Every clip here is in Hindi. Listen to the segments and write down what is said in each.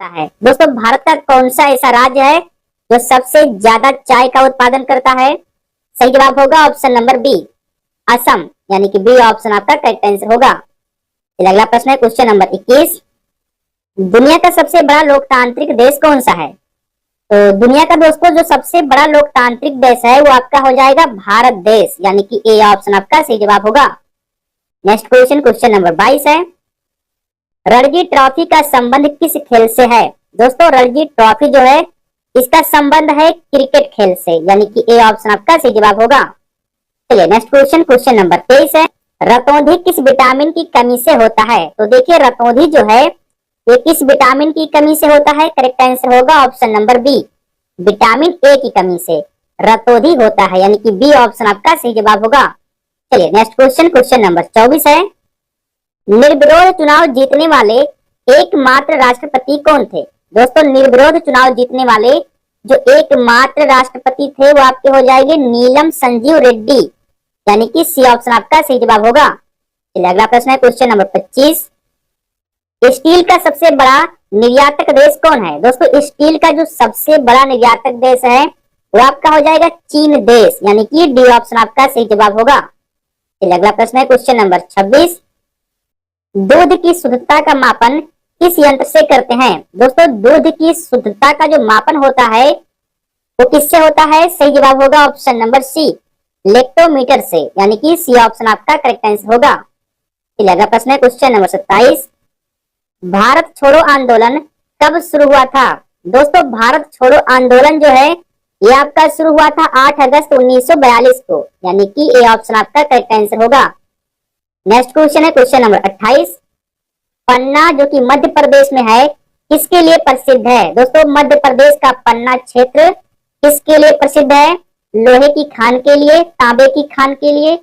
करता है? दोस्तों भारत का कौन सा ऐसा राज्य है जो सबसे ज्यादा चाय का उत्पादन करता है? सही जवाब होगा ऑप्शन नंबर बी, असम, यानी कि बी ऑप्शन आपका करेक्ट आंसर होगा। अगला प्रश्न है क्वेश्चन नंबर 21। दुनिया का सबसे बड़ा लोकतांत्रिक देश कौन सा है? तो दुनिया का दोस्तों जो सबसे बड़ा लोकतांत्रिक देश है वो आपका हो जाएगा भारत देश, यानी कि ए ऑप्शन आपका सही जवाब होगा। नेक्स्ट क्वेश्चन, क्वेश्चन नंबर 22 है, रणजी ट्रॉफी का संबंध किस खेल से है? दोस्तों रणजी ट्रॉफी जो है इसका संबंध है क्रिकेट खेल से, यानी कि ए ऑप्शन आपका सही जवाब होगा। चलिए नेक्स्ट क्वेश्चन, क्वेश्चन नंबर 23 है, रतौंधी किस विटामिन की कमी से होता है? तो देखिए रतौंधी जो है ये किस विटामिन की कमी से होता है? करेक्ट आंसर होगा option number B, vitamin A की कमी से रतौंधी होता है, यानी कि बी ऑप्शन आपका सही जवाब होगा। चलिए नेक्स्ट क्वेश्चन, क्वेश्चन नंबर 24 है, निर्विरोध चुनाव जीतने वाले एकमात्र राष्ट्रपति कौन थे? दोस्तों निर्विरोध चुनाव जीतने वाले जो एकमात्र राष्ट्रपति थे वो आपके हो जाएंगे नीलम संजीव रेड्डी, यानी कि सी ऑप्शन आपका सही जवाब होगा। चलिए अगला प्रश्न है क्वेश्चन नंबर 25, स्टील का सबसे बड़ा निर्यातक देश कौन है? दोस्तों स्टील का जो सबसे बड़ा निर्यातक देश है वो आपका हो जाएगा चीन देश, यानी कि डी ऑप्शन आपका सही जवाब होगा। चलिए अगला प्रश्न है क्वेश्चन नंबर 26, दूध की शुद्धता का मापन किस यंत्र से करते हैं? दोस्तों दूध की शुद्धता का जो मापन होता है वो किससे होता है? सही जवाब होगा ऑप्शन नंबर सी, लेक्टोमीटर से, यानी कि सी ऑप्शन आपका करेक्ट आंसर होगा। चलिए अगला प्रश्न है क्वेश्चन नंबर 27, भारत छोड़ो आंदोलन कब शुरू हुआ था? दोस्तों भारत छोड़ो आंदोलन जो है ये आपका शुरू हुआ था 8 अगस्त 1942 को, यानी कि ए ऑप्शन आपका करेक्ट आंसर होगा। नेक्स्ट क्वेश्चन है क्वेश्चन नंबर 28, पन्ना जो कि मध्य प्रदेश में है किसके लिए प्रसिद्ध है? दोस्तों मध्य प्रदेश का पन्ना क्षेत्र किसके लिए प्रसिद्ध है? लोहे की खान के लिए, तांबे की खान के लिए,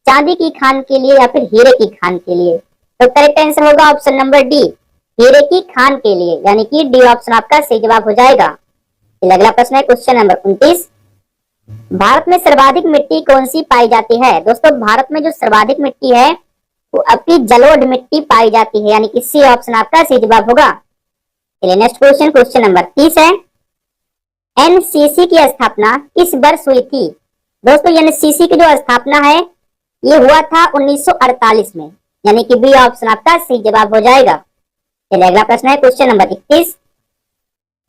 चांदी की खान के लिए या फिर हीरे की खान के लिए? तो करेक्ट आंसर होगा ऑप्शन नंबर डी, हीरे की खान के लिए, यानी कि डी ऑप्शन आपका सही जवाब हो जाएगा। अगला प्रश्न है क्वेश्चन नंबर 29, भारत में सर्वाधिक मिट्टी कौन सी पाई जाती है? दोस्तों भारत में जो सर्वाधिक मिट्टी है वो आपकी जलोढ़ मिट्टी पाई जाती है, यानी कि सी ऑप्शन आपका सही जवाब होगा। चलिए नेक्स्ट क्वेश्चन, क्वेश्चन नंबर 30 है, एनसीसी की स्थापना किस वर्ष हुई थी? दोस्तों एनसीसी की जो स्थापना है ये हुआ था 1948 में, यानी कि बी ऑप्शन आपका सही जवाब हो जाएगा। चलिए अगला प्रश्न है क्वेश्चन नंबर 31,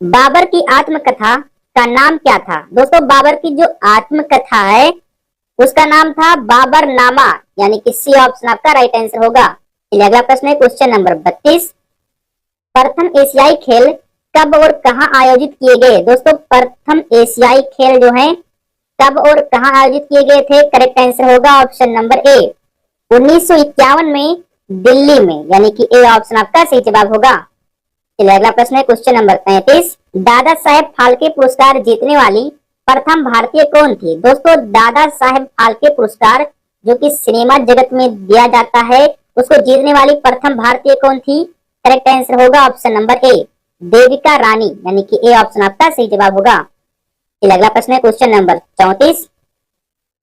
बाबर की आत्मकथा का नाम क्या था? दोस्तों बाबर की जो आत्मकथा है उसका नाम था बाबर नामा, यानी कि सी ऑप्शन आपका राइट आंसर होगा। चलिए अगला प्रश्न है क्वेश्चन नंबर 32, प्रथम एशियाई खेल कब और कहां आयोजित किए गए? दोस्तों प्रथम एशियाई खेल जो है कब और कहां आयोजित किए गए थे? करेक्ट आंसर होगा ऑप्शन नंबर ए, 1951 में दिल्ली में, यानी कि ए ऑप्शन आपका सही जवाब होगा। चलिए अगला प्रश्न है क्वेश्चन नंबर 33, दादा साहेब फाल्के पुरस्कार जीतने वाली प्रथम भारतीय कौन थी? दोस्तों दादा साहेब फाल्के पुरस्कार जो कि सिनेमा जगत में दिया जाता है उसको जीतने वाली प्रथम भारतीय कौन थी? करेक्ट आंसर होगा option number A, Devika Rani, यानी कि ए ऑप्शन आपका सही जवाब होगा। अगला प्रश्न है क्वेश्चन नंबर 34,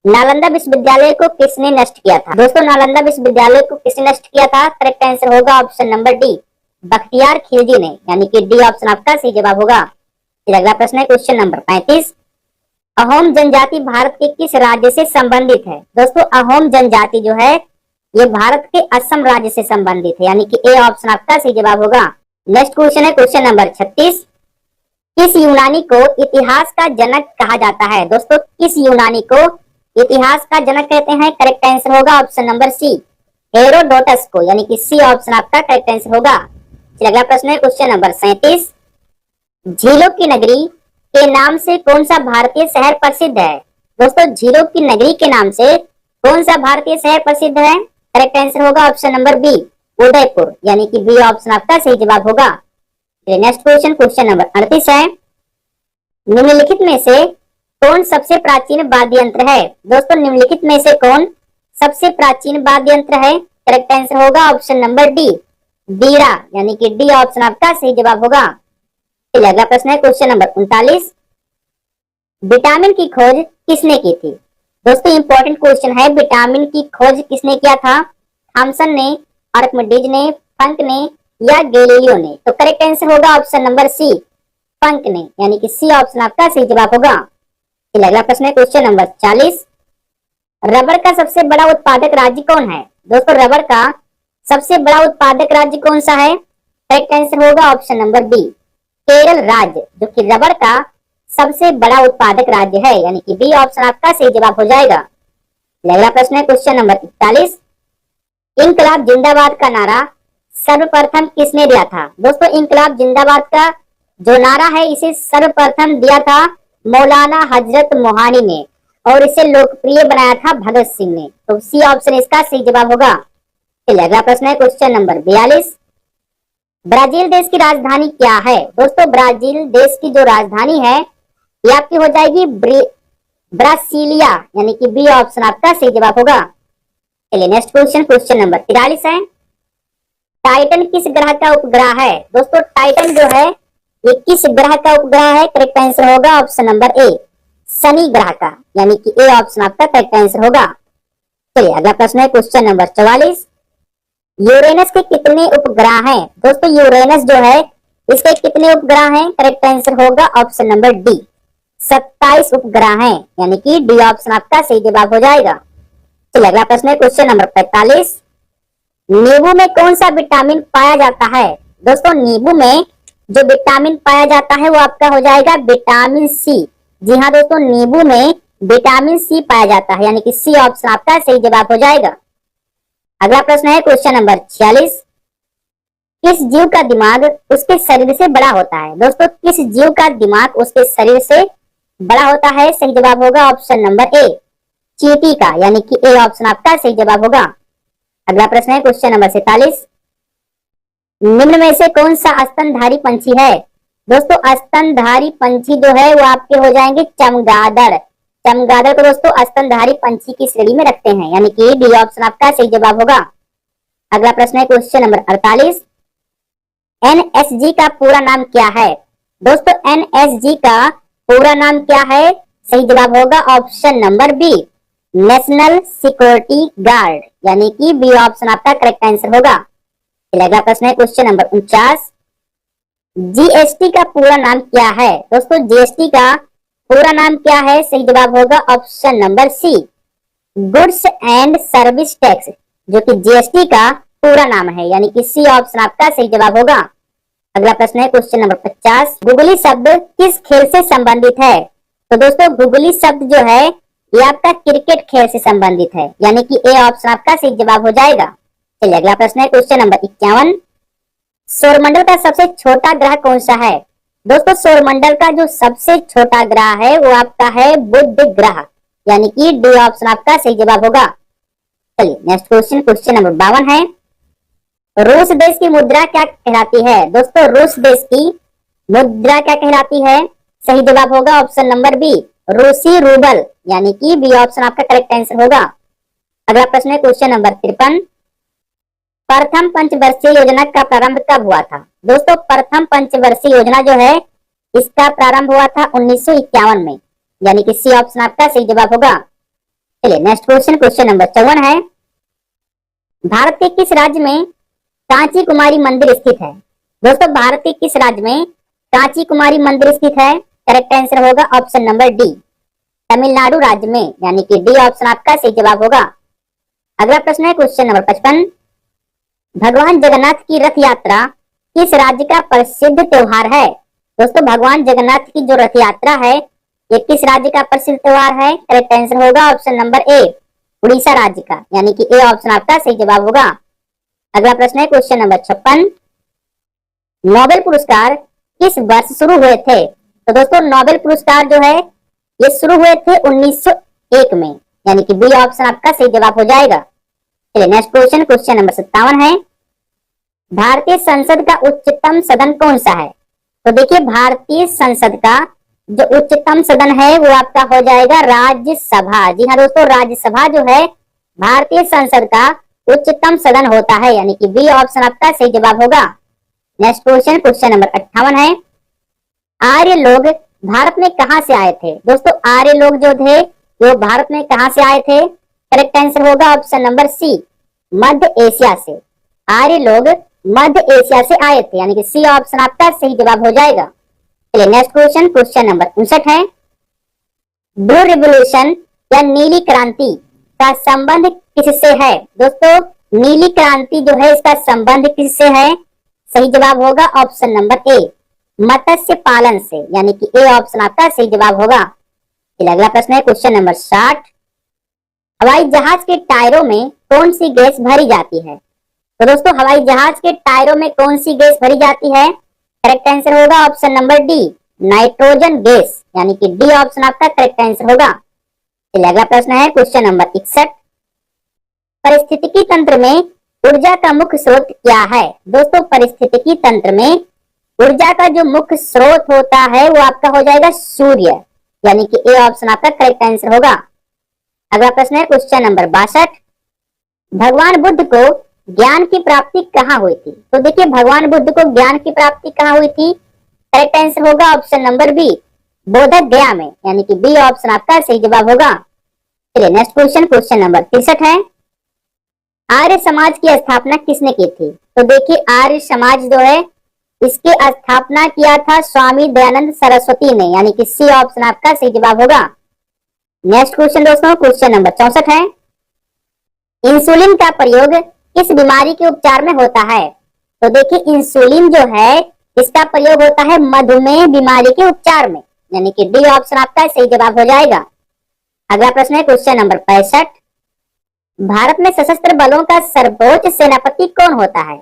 नालंदा विश्वविद्यालय को किसने नष्ट किया था? दोस्तों नालंदा विश्वविद्यालय को किसने नष्ट किया था? करेक्ट आंसर होगा option number D, Bakhtiyar Khilji ने, यानी कि डी ऑप्शन आपका सही जवाब होगा। अगला प्रश्न है क्वेश्चन नंबर 35, अहोम जनजाति भारत के किस राज्य से संबंधित है? दोस्तों अहोम जनजाति जो है ये भारत के असम राज्य से संबंधित है, यानी कि ए ऑप्शन आपका सही जवाब होगा। नेक्स्ट क्वेश्चन है क्वेश्चन नंबर 36, किस यूनानी को इतिहास का जनक कहा जाता है? दोस्तों किस यूनानी को इतिहास का जनक कहते हैं? करेक्ट आंसर होगा ऑप्शन नंबर सी, हेरोडोटस को, यानी कि सी ऑप्शन आपका करेक्ट आंसर होगा। अगला प्रश्न है क्वेश्चन नंबर 37, झीलों की नगरी के नाम से कौन सा भारतीय शहर प्रसिद्ध है? दोस्तों झीलों की नगरी के नाम से कौन सा भारतीय शहर प्रसिद्ध है? करेक्ट आंसर होगा ऑप्शन नंबर बी, उदयपुर, यानी कि बी ऑप्शन आपका सही जवाब होगा। नेक्स्ट क्वेश्चन, क्वेश्चन नंबर 38 है, निम्नलिखित में से कौन सबसे प्राचीन वाद्य यंत्र है? दोस्तों निम्नलिखित में से कौन सबसे प्राचीन वाद्य यंत्र है? करेक्ट आंसर होगा ऑप्शन नंबर डी, बीड़ा, यानी कि डी ऑप्शन आपका सही जवाब होगा। अगला प्रश्न है क्वेश्चन नंबर 39, विटामिन की खोज किसने की थी? दोस्तों इंपॉर्टेंट क्वेश्चन है, विटामिन की खोज किसने किया था? थॉमसन ने, आर्किमिडीज ने, फंक ने या गैलीलियो ने? तो करेक्ट आंसर होगा ऑप्शन नंबर सी, पंक ने, यानी कि सी ऑप्शन आपका सही जवाब होगा। चलिए अगला प्रश्न है क्वेश्चन नंबर 40। रबर का सबसे बड़ा उत्पादक राज्य कौन है? दोस्तों रबर का सबसे बड़ा उत्पादक राज्य कौन सा है? करेक्ट आंसर होगा ऑप्शन नंबर बी, केरल राज्य, जो कि रबर का सबसे बड़ा उत्पादक राज्य है, यानी कि बी ऑप्शन आपका सही जवाब हो जाएगा। अगला प्रश्न है क्वेश्चन नंबर 41। इंकलाब जिंदाबाद का नारा सर्वप्रथम किसने दिया था? दोस्तों इंकलाब जिंदाबाद का जो नारा है इसे सर्वप्रथम दिया था मौलाना हजरत मोहानी ने, और इसे लोकप्रिय बनाया था भगत सिंह ने। तो सी ऑप्शन इसका सही जवाब होगा। चलिए अगला प्रश्न है क्वेश्चन नंबर 42। ब्राजील देश की राजधानी क्या है? दोस्तों ब्राजील देश की जो राजधानी है ये आपकी हो जाएगी ब्रासीलिया, यानी कि बी ऑप्शन आपका सही जवाब होगा। चलिए नेक्स्ट क्वेश्चन, क्वेश्चन नंबर 43 है। टाइटन किस ग्रह का उपग्रह है? दोस्तों टाइटन जो है ये किस ग्रह का उपग्रह है? करेक्ट आंसर होगा ऑप्शन नंबर ए, शनि ग्रह का, यानी कि ए ऑप्शन आपका करेक्ट आंसर होगा। चलिए अगला प्रश्न है क्वेश्चन नंबर 44। यूरेनस के कितने उपग्रह हैं? दोस्तों यूरेनस जो है इसके कितने उपग्रह हैं? करेक्ट आंसर होगा ऑप्शन नंबर डी, 27 उपग्रह हैं, यानी कि डी ऑप्शन आपका सही जवाब हो जाएगा। चलिए अगला प्रश्न है क्वेश्चन नंबर 45। नींबू में कौन सा विटामिन पाया जाता है? दोस्तों नींबू में जो विटामिन पाया जाता है वो आपका हो जाएगा विटामिन सी। जी हाँ दोस्तों, नींबू में विटामिन सी पाया जाता है, यानी कि सी ऑप्शन आपका सही जवाब हो जाएगा। अगला प्रश्न है क्वेश्चन नंबर 46। किस जीव का दिमाग उसके शरीर से बड़ा होता है? दोस्तों किस जीव का दिमाग उसके शरीर से बड़ा होता है? सही जवाब होगा ऑप्शन नंबर ए, चींटी का, यानी कि ए ऑप्शन आपका सही जवाब होगा। अगला प्रश्न है क्वेश्चन नंबर 47। निम्न में से कौन सा स्तनधारी पंछी है? दोस्तों स्तनधारी पंछी जो है वो आपके हो जाएंगे चमगादड़। चमगादड़ को दोस्तों स्तनधारी पंछी की श्रेणी में रखते हैं, यानी कि डी ऑप्शन आपका सही जवाब होगा। अगला प्रश्न है क्वेश्चन नंबर 48। एनएसजी का पूरा नाम क्या है? दोस्तों एनएसजी का पूरा नाम क्या है? सही जवाब होगा option number B, national security guard, यानी कि बी ऑप्शन आपका करेक्ट आंसर होगा। अगला प्रश्न है क्वेश्चन नंबर 49। जीएसटी का पूरा नाम क्या है? दोस्तों जीएसटी का पूरा नाम क्या है? सही जवाब होगा option number C, goods and service tax, जो कि जीएसटी का पूरा नाम है, यानी कि सी ऑप्शन आपका सही जवाब होगा। अगला प्रश्न है क्वेश्चन नंबर 50। गुगली शब्द किस खेल से संबंधित है? तो दोस्तों गुगली शब्द जो है ये आपका क्रिकेट खेल से संबंधित है, यानी कि ए ऑप्शन आपका सही जवाब हो जाएगा। चलिए अगला प्रश्न है क्वेश्चन नंबर 51। सौरमंडल का सबसे छोटा ग्रह कौन सा है? दोस्तों सौरमंडल का जो सबसे छोटा ग्रह है वो आपका है बुध ग्रह, यानी कि डी ऑप्शन आपका सही जवाब होगा। चलिए नेक्स्ट क्वेश्चन, क्वेश्चन नंबर 52 है। रूस देश की मुद्रा क्या कहलाती है? दोस्तों रूस देश की मुद्रा क्या कहलाती है? सही जवाब होगा ऑप्शन नंबर बी, रूसी रूबल, यानी कि बी ऑप्शन आपका करेक्ट आंसर होगा। अगला प्रश्न है क्वेश्चन नंबर 53। प्रथम पंचवर्षीय योजना का प्रारंभ कब हुआ था? दोस्तों प्रथम पंचवर्षीय योजना जो है इसका प्रारंभ हुआ था 1951 में, यानी कि सी ऑप्शन आपका सही जवाब होगा। चलिए नेक्स्ट क्वेश्चन, क्वेश्चन नंबर 54 है। भारत के किस राज्य में कांची कुमारी मंदिर स्थित है? दोस्तों भारत के किस राज्य में कांची कुमारी मंदिर स्थित है? करेक्ट आंसर होगा ऑप्शन नंबर डी, तमिलनाडु राज्य में, यानी कि डी ऑप्शन आपका सही जवाब होगा। अगला प्रश्न है क्वेश्चन नंबर 55। भगवान जगन्नाथ की रथ यात्रा किस राज्य का प्रसिद्ध त्योहार है? दोस्तों भगवान जगन्नाथ की जो रथ यात्रा है ये किस राज्य का प्रसिद्ध त्योहार है? करेक्ट आंसर होगा ऑप्शन नंबर ए, उड़ीसा राज्य का, यानी कि ए ऑप्शन आपका सही जवाब होगा। अगला प्रश्न है क्वेश्चन नंबर 56। नोबेल पुरस्कार किस वर्ष शुरू हुए थे? तो दोस्तों नोबेल पुरस्कार जो है ये शुरू हुए थे 1901 में, यानी कि बी ऑप्शन आपका सही जवाब हो जाएगा। चलिए नेक्स्ट क्वेश्चन, क्वेश्चन नंबर 57 है। भारतीय संसद का उच्चतम सदन कौन सा है? तो देखिए भारतीय संसद का जो उच्चतम सदन है वो आपका हो जाएगा राज्यसभा। जी हाँ दोस्तों, राज्यसभा जो है भारतीय संसद का उच्चतम सदन होता है, यानी कि बी ऑप्शन आपका सही जवाब होगा। नेक्स्ट क्वेश्चन, क्वेश्चन नंबर 58 है। आर्य लोग भारत में कहां से आए थे? दोस्तों आर्य लोग जो थे वो भारत में कहां से आए थे? करेक्ट आंसर होगा ऑप्शन नंबर सी, मध्य एशिया से। आर्य लोग मध्य एशिया से आए थे, यानी कि सी ऑप्शन आपका सही जवाब हो जाएगा। चलिए नेक्स्ट क्वेश्चन, क्वेश्चन नंबर 59 है। ब्लू रिवोल्यूशन या नीली क्रांति का संबंध किससे है? दोस्तों नीली क्रांति जो है इसका संबंध किससे है? सही जवाब होगा ऑप्शन नंबर ए, मत्स्य पालन से, यानी कि ए ऑप्शन आपका सही जवाब होगा। चलिए अगला प्रश्न है क्वेश्चन नंबर 60। हवाई जहाज के टायरों में कौन सी गैस भरी जाती है? तो दोस्तों हवाई जहाज के टायरों में कौन सी गैस भरी जाती है? करेक्ट आंसर होगा option number D, nitrogen gas, यानी कि डी ऑप्शन आपका करेक्ट आंसर होगा। चलिए अगला प्रश्न है क्वेश्चन नंबर 61। परिस्थितिकी तंत्र में ऊर्जा का मुख्य स्रोत क्या है? दोस्तों परिस्थितिकी तंत्र में ऊर्जा का जो मुख्य स्रोत होता है वो आपका हो जाएगा सूर्य, यानी कि ए ऑप्शन आपका करेक्ट आंसर होगा। अगला प्रश्न है क्वेश्चन नंबर 62। भगवान बुद्ध को ज्ञान की प्राप्ति कहाँ हुई थी? तो देखिए भगवान बुद्ध को ज्ञान की प्राप्ति कहाँ हुई थी? करेक्ट आंसर होगा ऑप्शन नंबर बी, बोधक गया में, यानी कि बी ऑप्शन आपका सही जवाब होगा। चलिए नेक्स्ट क्वेश्चन, क्वेश्चन नंबर 63 है। आर्य समाज की स्थापना किसने की थी? तो देखिए आर्य समाज जो है इसकी स्थापना किया था स्वामी दयानंद सरस्वती ने, यानी कि सी ऑप्शन आपका सही जवाब होगा। नेक्स्ट क्वेश्चन दोस्तों, क्वेश्चन नंबर 64 है। इंसुलिन का प्रयोग किस बीमारी के उपचार में होता है? तो देखिए इंसुलिन जो है इसका प्रयोग होता है मधुमेह बीमारी के उपचार में, यानी कि डी ऑप्शन आपका सही जवाब हो जाएगा। अगला प्रश्न है क्वेश्चन नंबर 65। भारत में सशस्त्र बलों का सर्वोच्च सेनापति कौन होता है?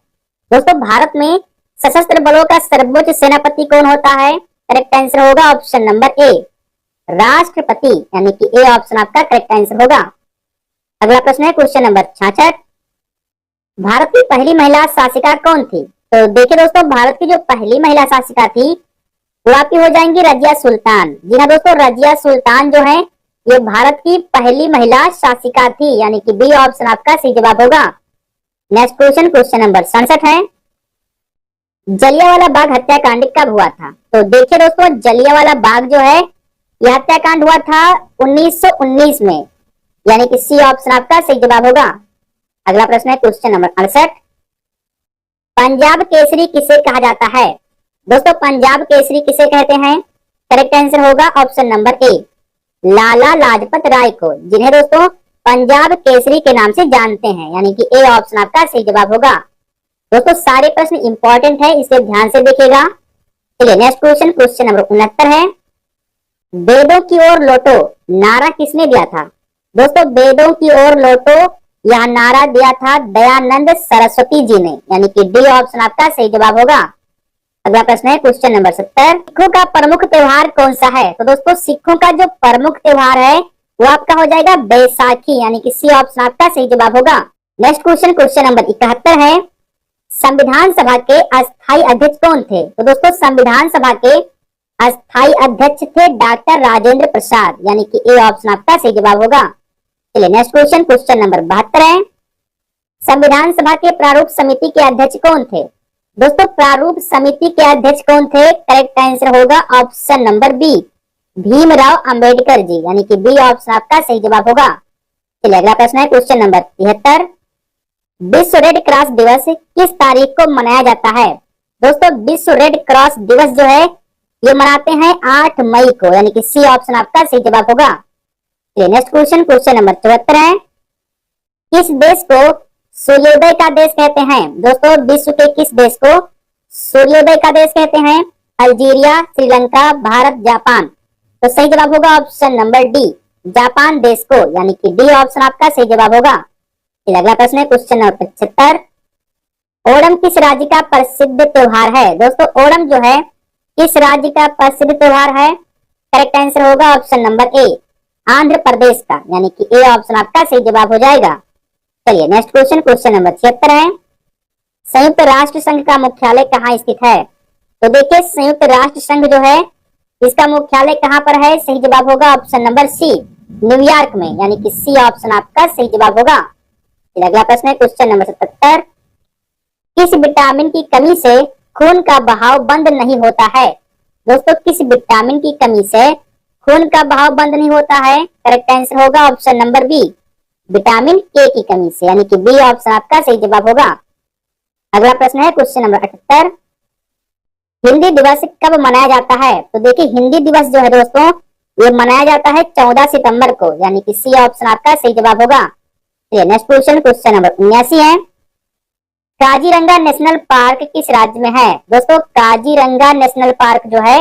दोस्तों भारत में सशस्त्र बलों का सर्वोच्च सेनापति कौन होता है? करेक्ट आंसर होगा ऑप्शन नंबर ए, राष्ट्रपति, यानी कि ए ऑप्शन आपका करेक्ट आंसर होगा। अगला प्रश्न है क्वेश्चन नंबर 66। भारत की पहली महिला शासिका कौन थी? तो देखिए दोस्तों भारत की जो पहली महिला शासिका थी वो आपकी हो जाएंगी रजिया सुल्तान। जी हाँ दोस्तों रजिया सुल्तान जो है ये भारत की पहली महिला शासिका थी, यानी कि बी ऑप्शन आपका सही जवाब होगा। नेक्स्ट क्वेश्चन, क्वेश्चन नंबर 67 है। जलियांवाला बाग हत्याकांड कब हुआ था? तो देखिए दोस्तों जलियांवाला बाग जो है यह हत्याकांड हुआ था 1919 में, यानी कि सी ऑप्शन आपका सही जवाब होगा। अगला प्रश्न है क्वेश्चन नंबर 68। पंजाब केसरी किसे कहा जाता है? दोस्तों पंजाब केसरी किसे कहते हैं? करेक्ट आंसर होगा option number A, Lala Lajpat Rai को, जिन्हें दोस्तों पंजाब केसरी के नाम से जानते हैं, यानी कि ए ऑप्शन आपका सही जवाब होगा। दोस्तों सारे प्रश्न इंपॉर्टेंट है, इसे ध्यान से देखिएगा। चलिए नेक्स्ट क्वेश्चन, क्वेश्चन नंबर 69 है। वेदों की ओर लौटो नारा किसने दिया था? दोस्तों वेदों की ओर लौटो यह नारा दिया था दयानंद सरस्वती जी ने, यानी कि डी ऑप्शन आपका सही जवाब होगा। अगला प्रश्न है क्वेश्चन नंबर 70। सिखों का प्रमुख त्योहार कौन सा है? तो दोस्तों सिखों का जो प्रमुख त्योहार है वो आपका हो जाएगा बैसाखी, यानी कि सी ऑप्शन आपका सही जवाब होगा। नेक्स्ट क्वेश्चन, क्वेश्चन नंबर 71 है। संविधान सभा के अस्थायी अध्यक्ष कौन थे? तो दोस्तों संविधान सभा के अस्थायी अध्यक्ष थे डॉक्टर राजेंद्र प्रसाद, यानी कि ए ऑप्शन आपका सही जवाब होगा। चलिए नेक्स्ट क्वेश्चन, क्वेश्चन नंबर 72 है। संविधान सभा के प्रारूप समिति के अध्यक्ष कौन थे? दोस्तों प्रारूप समिति के अध्यक्ष कौन थे? करेक्ट आंसर होगा option number B, Bhimrao Ambedkar ji, यानी कि बी ऑप्शन आपका सही जवाब होगा। चलिए अगला प्रश्न है क्वेश्चन नंबर 73। विश्व रेड क्रॉस दिवस किस तारीख को मनाया जाता है? दोस्तों विश्व रेड क्रॉस दिवस जो है ये मनाते हैं 8 मई को, यानी कि सी ऑप्शन आपका सही जवाब होगा। नेक्स्ट क्वेश्चन, क्वेश्चन नंबर 74 है। किस देश को सूर्योदय का देश कहते हैं? दोस्तों विश्व के किस देश को सूर्योदय का देश कहते हैं? Algeria, Sri Lanka, Bharat, Japan. तो सही जवाब होगा ऑप्शन नंबर डी, जापान देश को, यानी कि डी ऑप्शन आपका सही जवाब होगा। अगला प्रश्न है क्वेश्चन नंबर 75। ओणम किस राज्य का प्रसिद्ध त्योहार है? दोस्तों ओणम जो है किस राज्य का प्रसिद्ध त्योहार है? करेक्ट आंसर होगा option number A, Andhra Pradesh का, यानी कि ए ऑप्शन आपका सही जवाब हो जाएगा। चलिए नेक्स्ट क्वेश्चन, क्वेश्चन नंबर 76 है। संयुक्त राष्ट्र संघ का मुख्यालय कहाँ स्थित है? तो देखिए संयुक्त राष्ट्र संघ जो है इसका मुख्यालय कहाँ पर है? सही जवाब होगा ऑप्शन नंबर सी, न्यूयॉर्क में, यानी कि सी ऑप्शन आपका सही जवाब होगा। अगला प्रश्न है क्वेश्चन नंबर 77। किस विटामिन की कमी से खून का बहाव बंद नहीं होता है? दोस्तों किस विटामिन की कमी से खून का बहाव बंद नहीं होता है? करेक्ट आंसर होगा ऑप्शन नंबर बी, विटामिन के की कमी से, यानी कि बी ऑप्शन आपका सही जवाब होगा। अगला प्रश्न है क्वेश्चन नंबर 78। हिंदी दिवस कब मनाया जाता है? तो देखिए हिंदी दिवस जो है दोस्तों ये मनाया जाता है 14 सितंबर को, यानी कि सी ऑप्शन आपका सही जवाब होगा। चलिए नेक्स्ट क्वेश्चन, क्वेश्चन नंबर 79 है। काजीरंगा नेशनल पार्क किस राज्य में है? दोस्तों काजीरंगा नेशनल पार्क जो है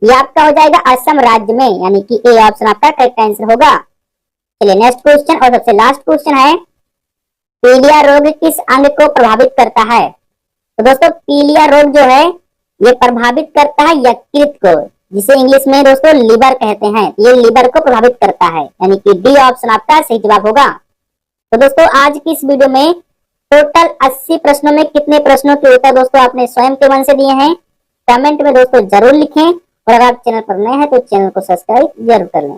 ये आपका हो जाएगा असम राज्य में, यानी कि ए ऑप्शन आपका करेक्ट आंसर होगा। चलिए नेक्स्ट क्वेश्चन और सबसे लास्ट क्वेश्चन है, पीलिया रोग किस अंग को प्रभावित करता है? तो दोस्तों पीलिया रोग जो है ये प्रभावित करता है यकृत को, जिसे इंग्लिश में दोस्तों लीवर कहते हैं। ये लीवर को प्रभावित करता है, यानी कि डी ऑप्शन आपका सही जवाब होगा। तो दोस्तों आज की इस वीडियो में टोटल 80 प्रश्नों में कितने प्रश्नों के उत्तर दोस्तों आपने स्वयं के मन से दिए हैं, कमेंट में दोस्तों जरूर लिखें। और अगर आप चैनल पर नए हैं तो चैनल को सब्सक्राइब जरूर कर लें।